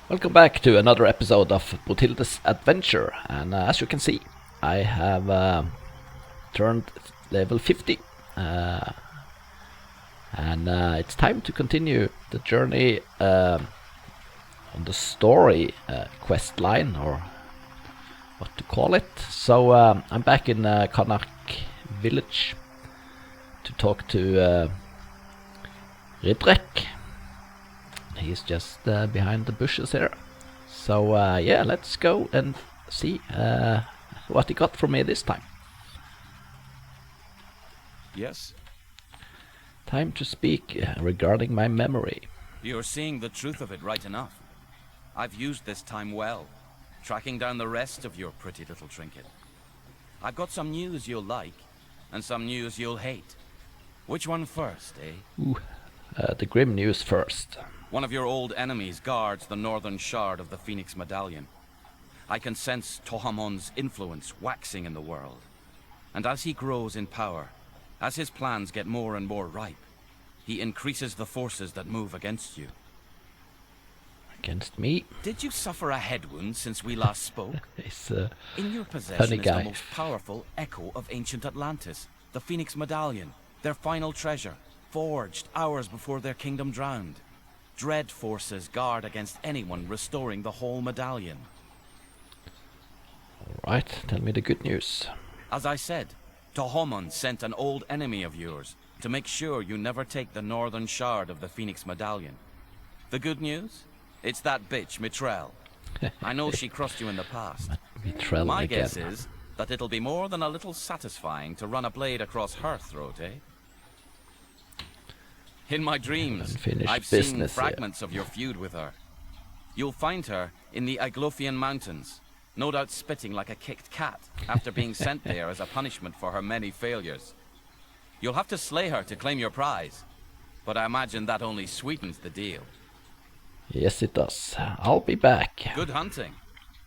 Welcome back to another episode of Bruthilde's adventure, and as you can see, I have turned level 50, and it's time to continue the journey on the story quest line, or what to call it. So I'm back in Connacht village to talk to Ridrek. He's just behind the bushes here. So yeah, let's go and see what he got from me this time. Yes? Time to speak regarding my memory. You're seeing the truth of it right enough. I've used this time well, tracking down the rest of your pretty little trinket. I've got some news you'll like, and some news you'll hate. Which one first, eh? Ooh, the grim news first. One of your old enemies guards the northern shard of the Phoenix Medallion. I can sense Tohamon's influence waxing in the world. And as he grows in power, as his plans get more and more ripe, he increases the forces that move against you. Against me? Did you suffer a head wound since we last spoke? He's In your possession funny is guy. the most powerful echo of ancient Atlantis, the Phoenix Medallion, their final treasure, forged hours before their kingdom drowned. Dread forces guard against anyone restoring the whole medallion. Alright, tell me the good news. As I said, Tohomon sent an old enemy of yours to make sure you never take the northern shard of the Phoenix Medallion. The good news? It's that bitch, Mitrel. I know she crossed you in the past. Betrayal My again. guess is that it'll be more than a little satisfying to run a blade across her throat, eh? In my dreams, Unfinished I've seen business here. fragments of your feud with her. You'll find her in the Aglophian Mountains, no doubt spitting like a kicked cat after being sent there as a punishment for her many failures. You'll have to slay her to claim your prize, but I imagine that only sweetens the deal. Yes, it does. I'll be back. Good hunting,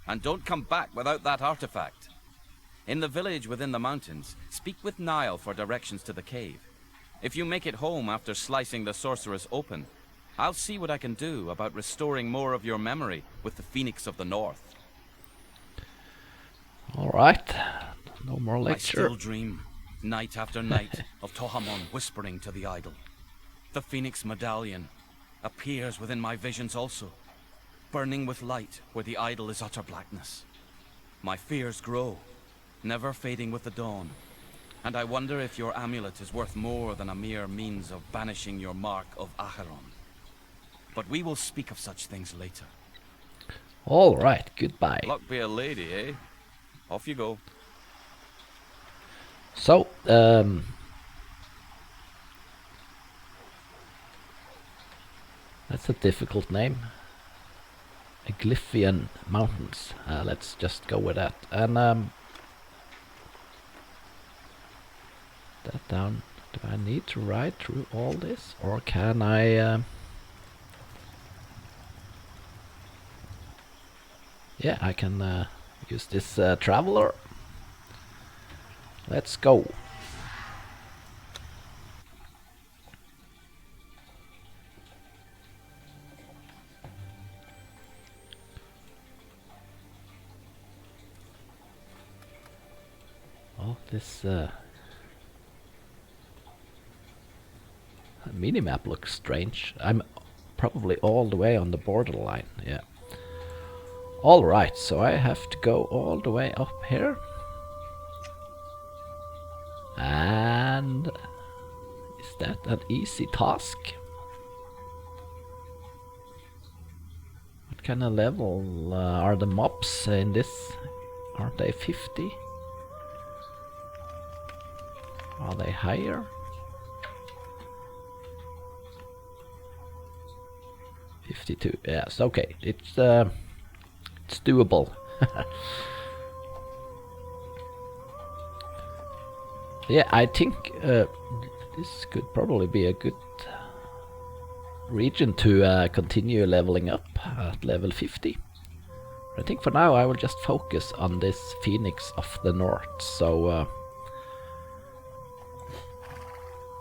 and don't come back without that artifact. In the village within the mountains, speak with Niall for directions to the cave. If you make it home after slicing the sorceress open, I'll see what I can do about restoring more of your memory with the Phoenix of the North. Alright, no more I lecture. still dream, night after night, of Tohamon whispering to the idol. The Phoenix Medallion appears within my visions also, burning with light where the idol is utter blackness. My fears grow, never fading with the dawn. And I wonder if your amulet is worth more than a mere means of banishing your mark of Acheron. But we will speak of such things later. Alright, goodbye. Luck be a lady, eh? Off you go. So, that's a difficult name. Aglophian Mountains. Let's just go with that. And that down. Do I need to ride through all this, or can I? Yeah, I can use this traveler. Let's go. Oh, this minimap looks strange. I'm probably all the way on the borderline, yeah. Alright, so I have to go all the way up here. And is that an easy task? What kind of level are the mobs in this? Aren't they 50? Are they higher? 52. Yes, okay. It's doable. Yeah, I think this could probably be a good region to continue leveling up at level 50. I think for now I will just focus on this Phoenix of the North. So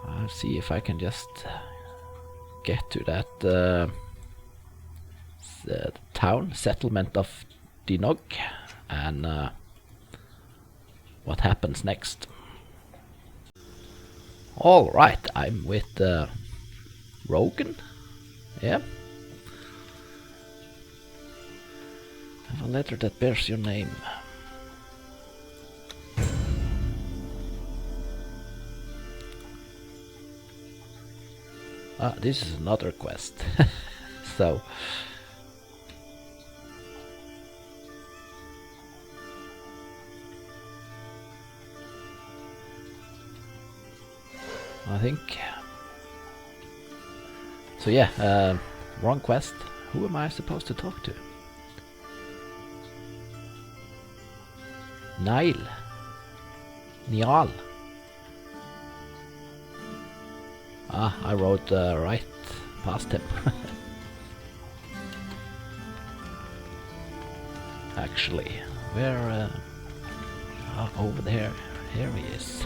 I'll see if I can just get to that town, settlement of Dinog, and what happens next. Alright, I'm with Rogan. Yeah. I have a letter that bears your name. Ah, this is another quest. So I think so. Yeah, wrong quest. Who am I supposed to talk to? Niall. Ah, I wrote right past him. Actually, where? Over there. Here he is.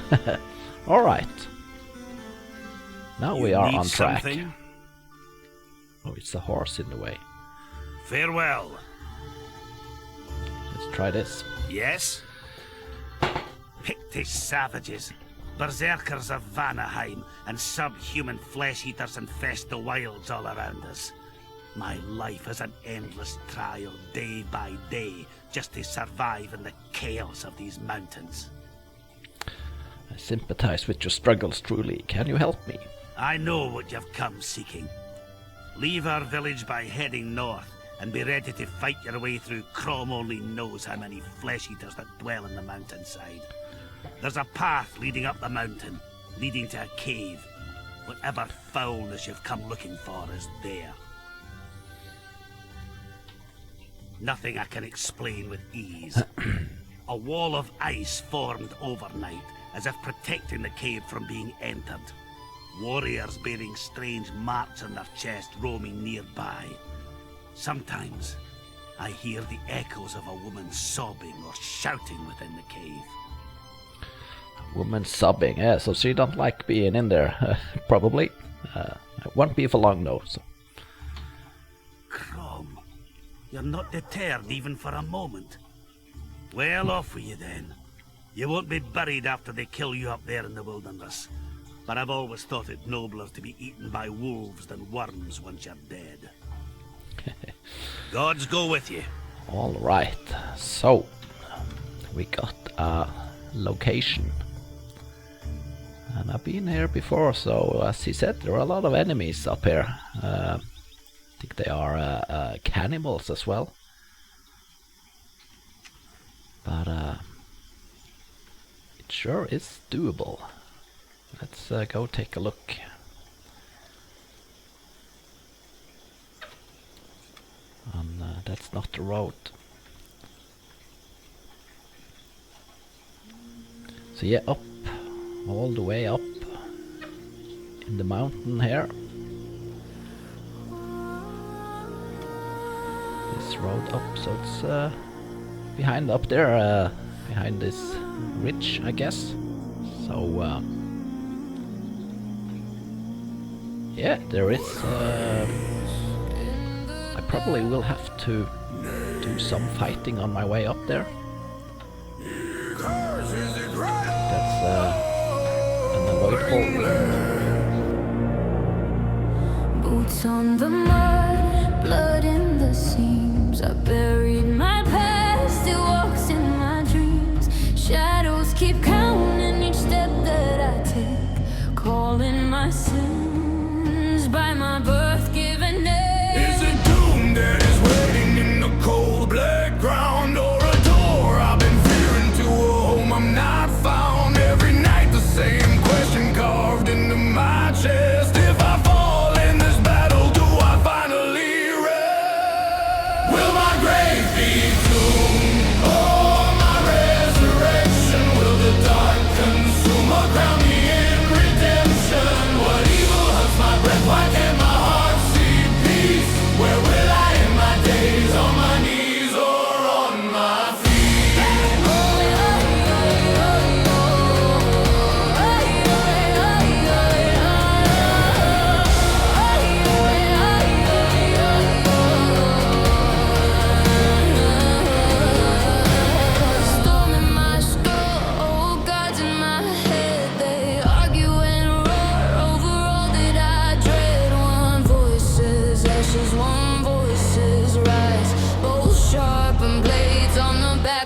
All right. Now we are on track. Something? Oh, it's a horse in the way. Farewell. Let's try this. Yes? Pictish savages, berserkers of Vanaheim, and subhuman flesh-eaters infest the wilds all around us. My life is an endless trial, day by day, just to survive in the chaos of these mountains. I sympathize with your struggles, truly. Can you help me? I know what you've come seeking. Leave our village by heading north, and be ready to fight your way through Crom only knows how many flesh-eaters that dwell in the mountainside. There's a path leading up the mountain, leading to a cave. Whatever foulness you've come looking for is there. Nothing I can explain with ease. A wall of ice formed overnight, as if protecting the cave from being entered. Warriors bearing strange marks on their chest roaming nearby. Sometimes I hear the echoes of a woman sobbing or shouting within the cave. Woman sobbing. Yeah, so she don't like being in there, probably. It won't be for long though. So. Crom, you're not deterred even for a moment. Well, off with you then. You won't be buried after they kill you up there in the wilderness. But I've always thought it nobler to be eaten by wolves than worms once you're dead. Gods go with you. All right, so we got a location, and I've been here before. So as he said, there are a lot of enemies up here. I think they are cannibals as well. But it sure is doable. Let's go take a look. And that's not the road. So yeah, up, all the way up in the mountain here. This road up, so it's behind up there, behind this ridge, I guess. So yeah, there is. I probably will have to do some fighting on my way up there. That's unavoidable. Boots on the mud, blood in the seams. I buried my past, it walks in my dreams. Shadows keep counting each step that I take, calling my sins by my birth-given name. Is it doom that is waiting in the cold black ground, or a door I've been fearing to a home I'm not found? Every night the same question carved into my chest. If I fall in this battle, do I find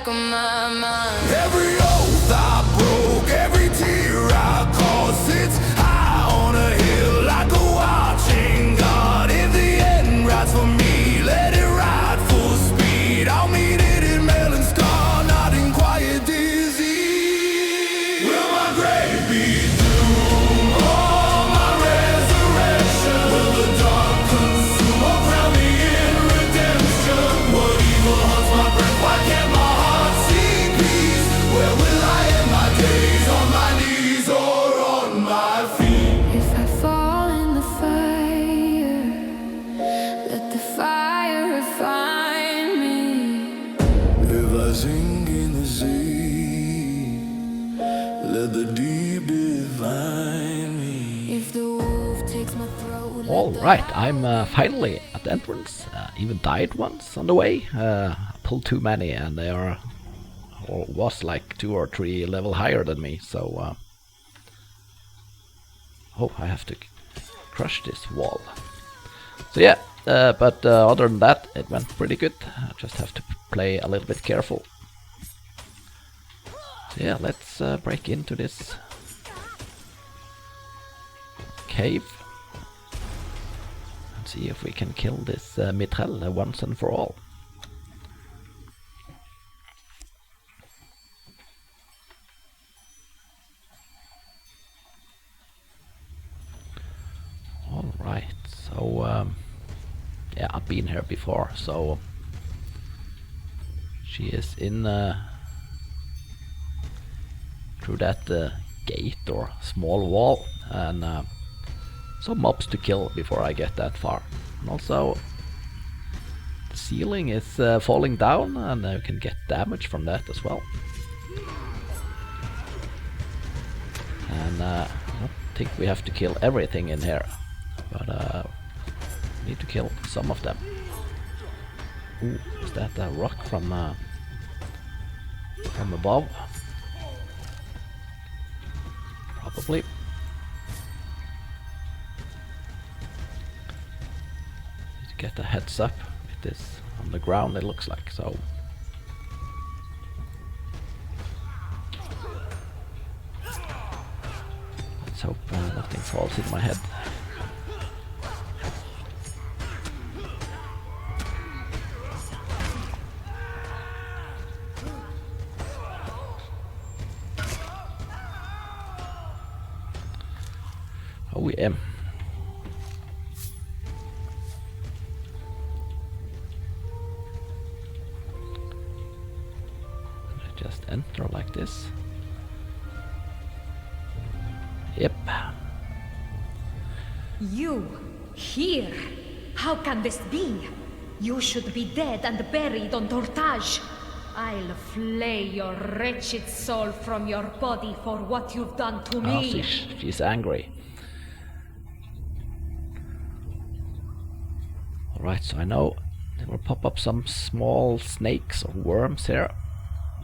of my mind. Every oath I broke, every tear I caused sits high on a hill like a watching God. In the end, rides for me, let it ride full speed. I'll meet it in Melon Scar, not in quiet disease. Will my grave be doomed or my resurrection? Will the dark consume or crown me in redemption? What evil haunts my breath? Why can't my heart see peace? Where will I end my days? On my knees or on my feet? If I fall in the fire, let the fire refine me. If I sink in the sea, let the deep define me. If the wolf takes my throat, let All the right, I'm finally at the entrance. Even died once on the way. I pulled too many, and they are or was like 2 or 3 level higher than me. So, oh, I have to crush this wall. So yeah, but other than that, it went pretty good. I just have to play a little bit careful. So yeah, let's break into this cave and see if we can kill this Mithril once and for all. Alright, so yeah, I've been here before, so she is in through that gate or small wall, and some mobs to kill before I get that far. And also the ceiling is falling down, and you can get damage from that as well. And I don't think we have to kill everything in here, but we need to kill some of them. Ooh, is that a rock from above? Probably. Need to get a heads up with this on the ground, it looks like, so. Let's hope nothing falls in my head. Oh yeah. I just enter like this. Yep. You, here? How can this be? You should be dead and buried on Tortage. I'll flay your wretched soul from your body for what you've done to Oh, me. she's angry. Alright, so I know there will pop up some small snakes or worms here.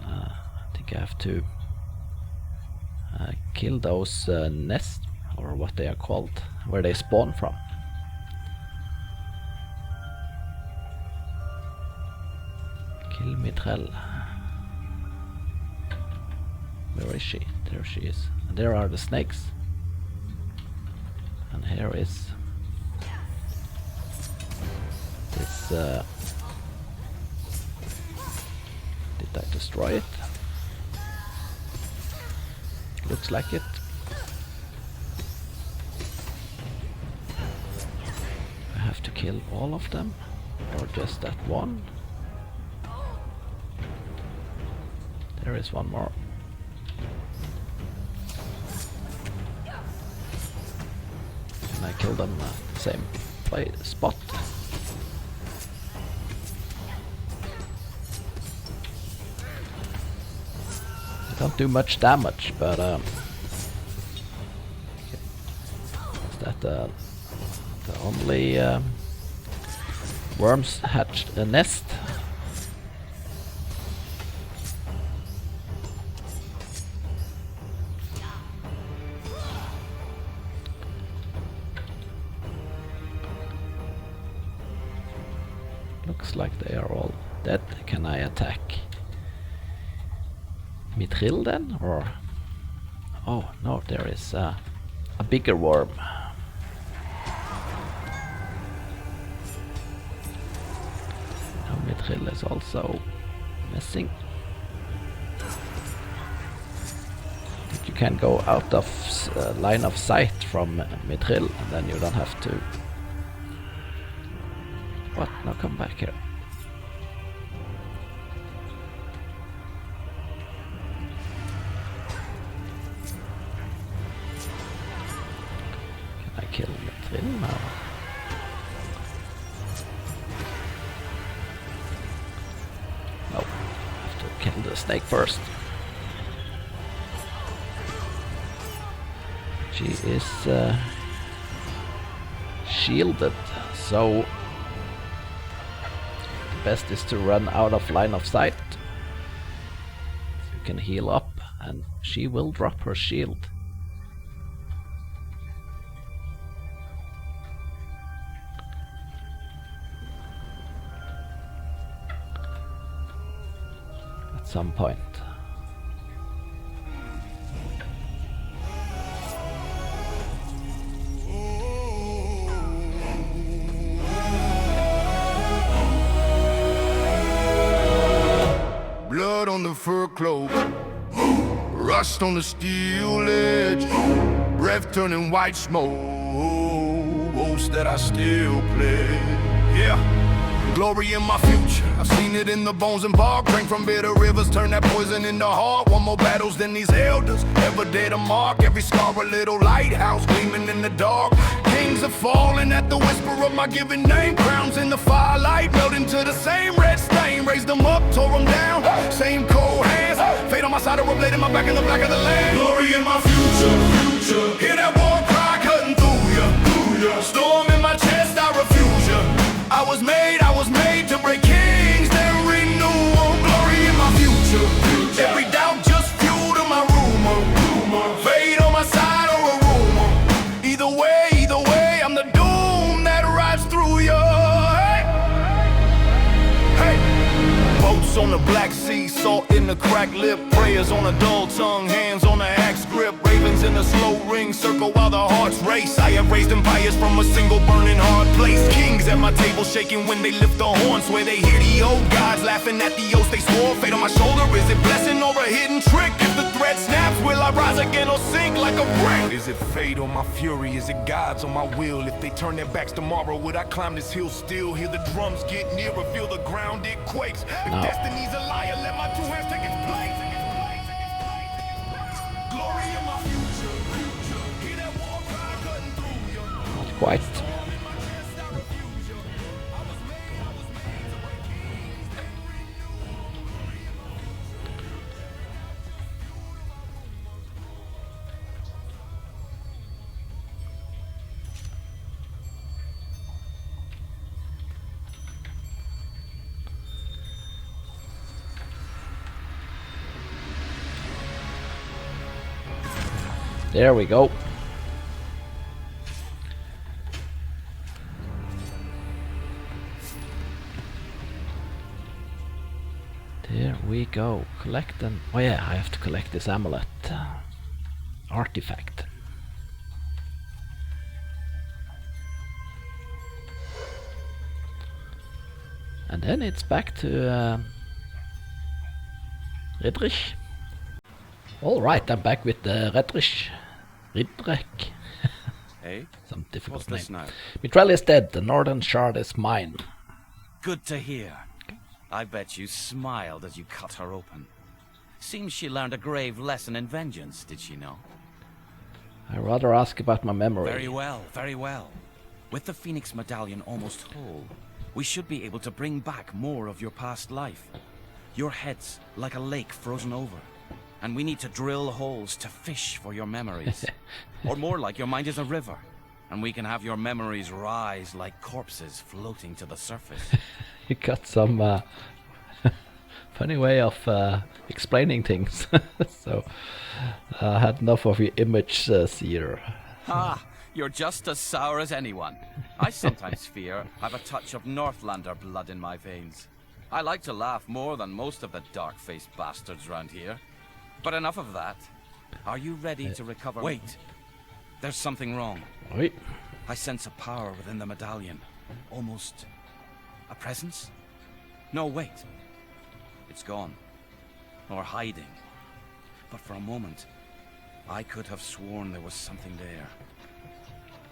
I think I have to kill those nests, or what they are called, where they spawn from. Kill Mithril. Where is she? There she is. And there are the snakes. And here is this. Did I destroy it? Looks like it. I have to kill all of them, or just that one? There is one more. And I kill them at the same spot. They don't do much damage, but is that the only worms hatched a nest? Looks like they are all dead. Can I attack? Mithril then, or... Oh, no, there is a bigger worm. Now Mithril is also missing. You can go out of line of sight from Mithril, and then you don't have to... What? No, come back here. Can I kill Mithril now? No, I have to kill the snake first. She is shielded, so the best is to run out of line of sight. You can heal up, and she will drop her shield. At some point. Blood on the fur cloak, rust on the steel edge, breath turning white smoke, boast that I still play. Yeah, glory in my future, I've seen it in the bones and bark. Drink from bitter rivers, turn that poison into heart. Won more battles than these elders ever did a mark. Every scar a little lighthouse gleaming in the dark. Kings are falling at the whisper of my given name. Crowns in the firelight melt into the same red stain. Raised them up, tore them down, same cold hands. Fate on my side, a blade in my back, in the back of the land. Glory in my future. Hear that war cry cutting through ya. Storm in my chest, I refuse ya. I was made to break kings, then renew. Glory in my future. Every doubt just fuel to my rumor. Fate on my side or a rumor. Either way, I'm the doom that rides through ya. Hey, boats on the Black Sea, salt in the cracked lip, prayers on a dull tongue, hands on the axe grip, ravens in a slow ring circle while the hearts race. I have raised empires from a single burning hard place. Kings at my table shaking when they lift the horn, swear they hear the old gods laughing at the oaths they swore. Fate on my shoulder, is it blessing or a hidden trick? If the thread snaps, will I rise again or sink like a brick? Is it fate or my fury? Is it gods on my will? If they turn their backs tomorrow, would I climb this hill still? Hear the drums get nearer, feel the ground, it quakes. If destiny's a liar, let my two hands take its place. Glory in my future. Hear that war cry cutting through ya. Not quite. There we go. There we go. Collect them. Oh yeah, I have to collect this amulet artifact. And then it's back to Ridrich. Alright, I'm back with Ridrich. Hey? Some difficult What's name. this now? Mithril is dead, the northern shard is mine. Good to hear. I bet you smiled as you cut her open. Seems she learned a grave lesson in vengeance, did she know? I rather ask about my memory. Very well, very well. With the Phoenix Medallion almost whole, we should be able to bring back more of your past life. Your head's like a lake frozen over, and we need to drill holes to fish for your memories. Or more like your mind is a river, and we can have your memories rise like corpses floating to the surface. You got some funny way of explaining things. So I had enough of your image seer. Ah, you're just as sour as anyone. I sometimes fear I've a touch of Northlander blood in my veins. I like to laugh more than most of the dark-faced bastards round here. But enough of that. Are you ready to recover? Wait. There's something wrong. Oi. I sense a power within the medallion. Almost a presence? No, wait. It's gone. Or hiding. But for a moment, I could have sworn there was something there.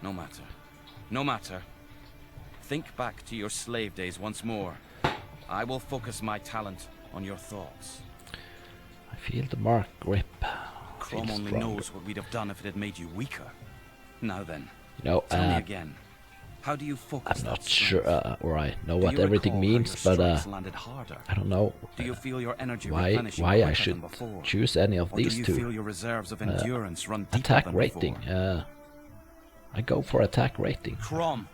No matter. No matter. Think back to your slave days once more. I will focus my talent on your thoughts. I feel the mark grip. Crom Feel only stronger. knows what we'd have done if it had made you weaker. Now then, You know, tell me again. How do you focus I'm that not strength? sure, or I know Do what you everything recall how means, your but strikes landed harder? I don't know Do you feel your energy why replenishing I quicker should than before? choose any of Or do these you two. feel your reserves of endurance run deeper Attack than rating. before? I go for attack rating. Crom,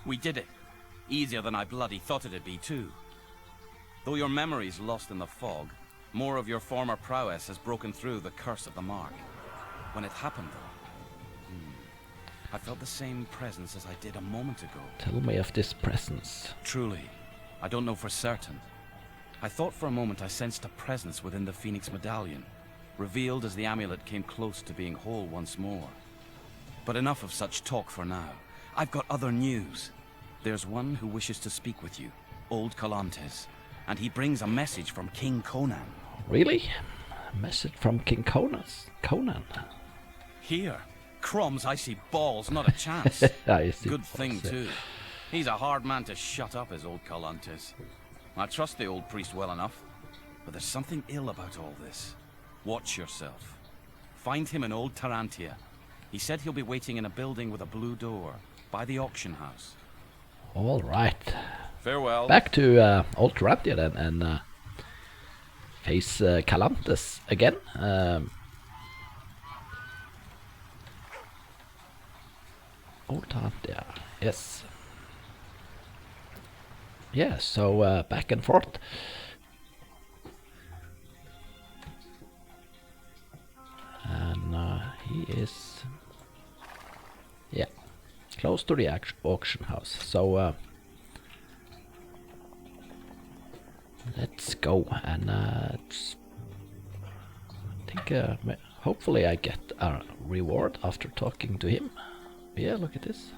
we did it. Easier than I bloody thought it'd be too. Though your memory's lost in the fog, more of your former prowess has broken through the curse of the mark. When it happened though, I felt the same presence as I did a moment ago. Tell me of this presence. Truly, I don't know for certain. I thought for a moment I sensed a presence within the Phoenix medallion, revealed as the amulet came close to being whole once more. But enough of such talk for now. I've got other news. There's one who wishes to speak with you, Old Calantes, and he brings a message from King Conan. Really? A message from King Conan. Here, Crom's icy balls, not a chance. I see. Good thing too. He's a hard man to shut up, is Old Calantes. I trust the old priest well enough, but there's something ill about all this. Watch yourself. Find him in Old Tarantia. He said he'll be waiting in a building with a blue door, by the auction house. All right. Farewell. Back to Old Tarantia then, and face Calantes again. Old Tarantia, yes. Yeah, so back and forth. And he is, yeah, close to the auction house. So let's go, and I think hopefully I get a reward after talking to him. Yeah, look at this.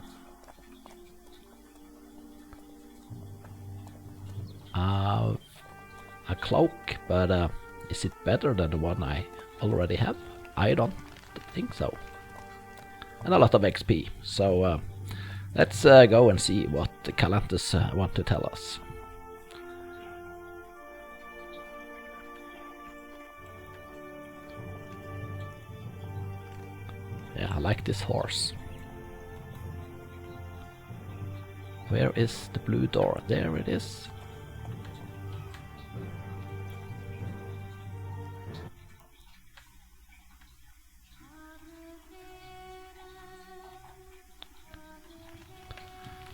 A cloak, but is it better than the one I already have? I don't think so. And a lot of XP. So let's go and see what the Calantes want to tell us. Yeah, I like this horse. Where is the blue door? There it is.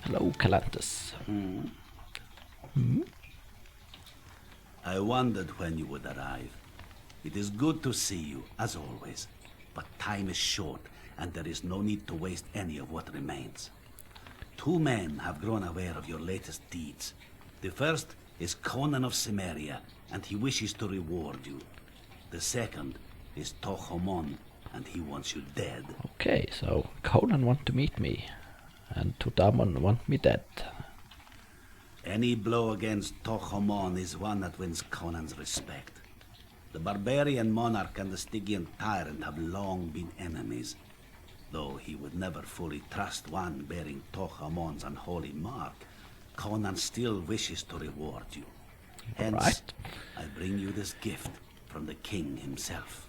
Hello, Calantes. I wondered when you would arrive. It is good to see you, as always. But time is short, and there is no need to waste any of what remains. Two men have grown aware of your latest deeds. The first is Conan of Cimmeria, and he wishes to reward you. The second is Tohomon, and he wants you dead. Okay, so Conan want to meet me, and Tutaman want me dead. Any blow against Tohomon is one that wins Conan's respect. The barbarian monarch and the Stygian tyrant have long been enemies. Though he would never fully trust one bearing Tohamon's unholy mark, Conan still wishes to reward you. Hence, Right. I bring you this gift from the king himself.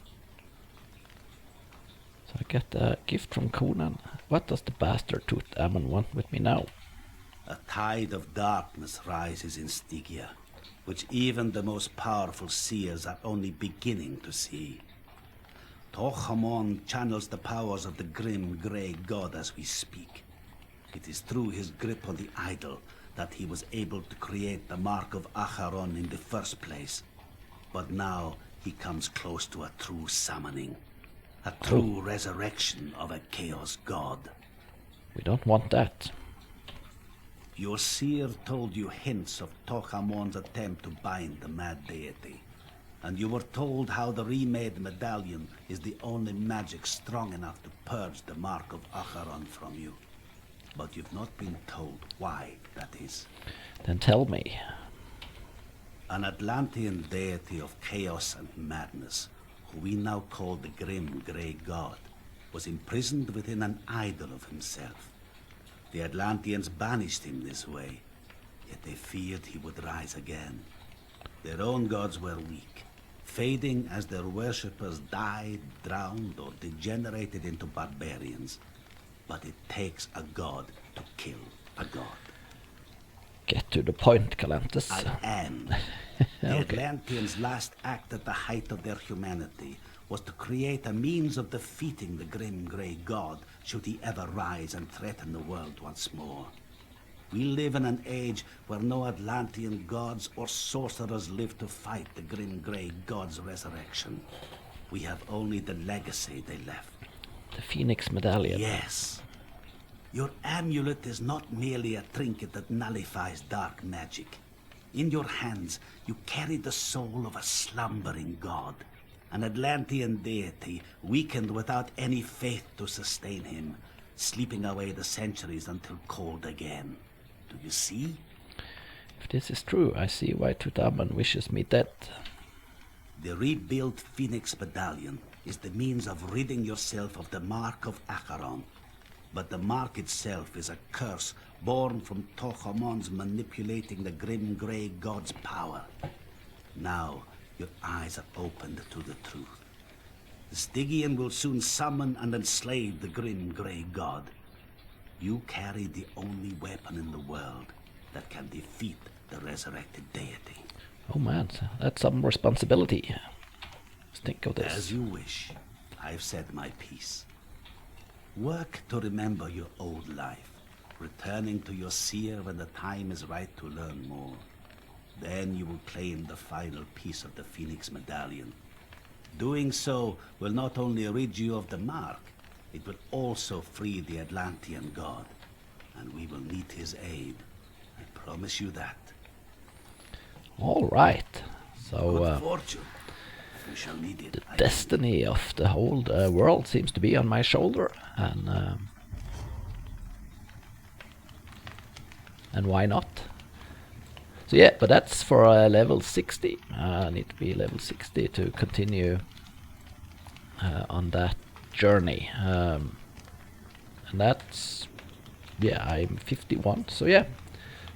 So I get a gift from Conan. What does the bastard Tutaman want with me now? A tide of darkness rises in Stygia, which even the most powerful seers are only beginning to see. Tohamon channels the powers of the grim grey god as we speak. It is through his grip on the idol that he was able to create the Mark of Acheron in the first place. But now he comes close to a true summoning, a true resurrection of a chaos god. We don't want that. Your seer told you hints of Tohamon's attempt to bind the mad deity. and you were told how the remade medallion is the only magic strong enough to purge the mark of Acheron from you. But you've not been told why that is. Then tell me. An Atlantean deity of chaos and madness, who we now call the Grim Grey God, was imprisoned within an idol of himself. The Atlanteans banished him this way, yet they feared he would rise again. Their own gods were weak, fading as their worshippers died, drowned, or degenerated into barbarians. But it takes a god to kill a god. Get to the point, Galantis. I am. The Atlanteans' last act at the height of their humanity was to create a means of defeating the Grim Grey God should he ever rise and threaten the world once more. We live in an age where no Atlantean gods or sorcerers live to fight the Grim Grey God's resurrection. We have only the legacy they left. The Phoenix Medallion. Yes. Your amulet is not merely a trinket that nullifies dark magic. In your hands, you carry the soul of a slumbering god, an Atlantean deity weakened without any faith to sustain him, sleeping away the centuries until called again. Do you see? If this is true, I see why Tutankhamun wishes me dead. The rebuilt Phoenix Medallion is the means of ridding yourself of the mark of Acheron. But the mark itself is a curse born from Tohamon's manipulating the Grim Grey God's power. Now, your eyes are opened to the truth. The Stygian will soon summon and enslave the Grim Grey God. You carry the only weapon in the world that can defeat the resurrected deity. Oh man, that's some responsibility. Let's think of this. As you wish. I've said my piece. Work to remember your old life, returning to your seer when the time is right to learn more. Then you will claim the final piece of the Phoenix Medallion. Doing so will not only rid you of the mark, it will also free the Atlantean god, and we will need his aid. I promise you that. All right. Good So fortune. We shall need it. the destiny of the whole world seems to be on my shoulder, and why not? So yeah, but that's for level 60. I need to be level 60 to continue on that journey. And that's, yeah, I'm 51. So yeah,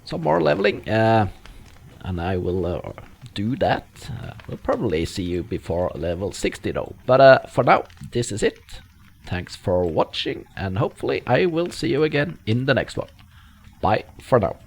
some more leveling, and I will do that. We'll probably see you before level 60 though. But for now, this is it. Thanks for watching, and hopefully I will see you again in the next one. Bye for now.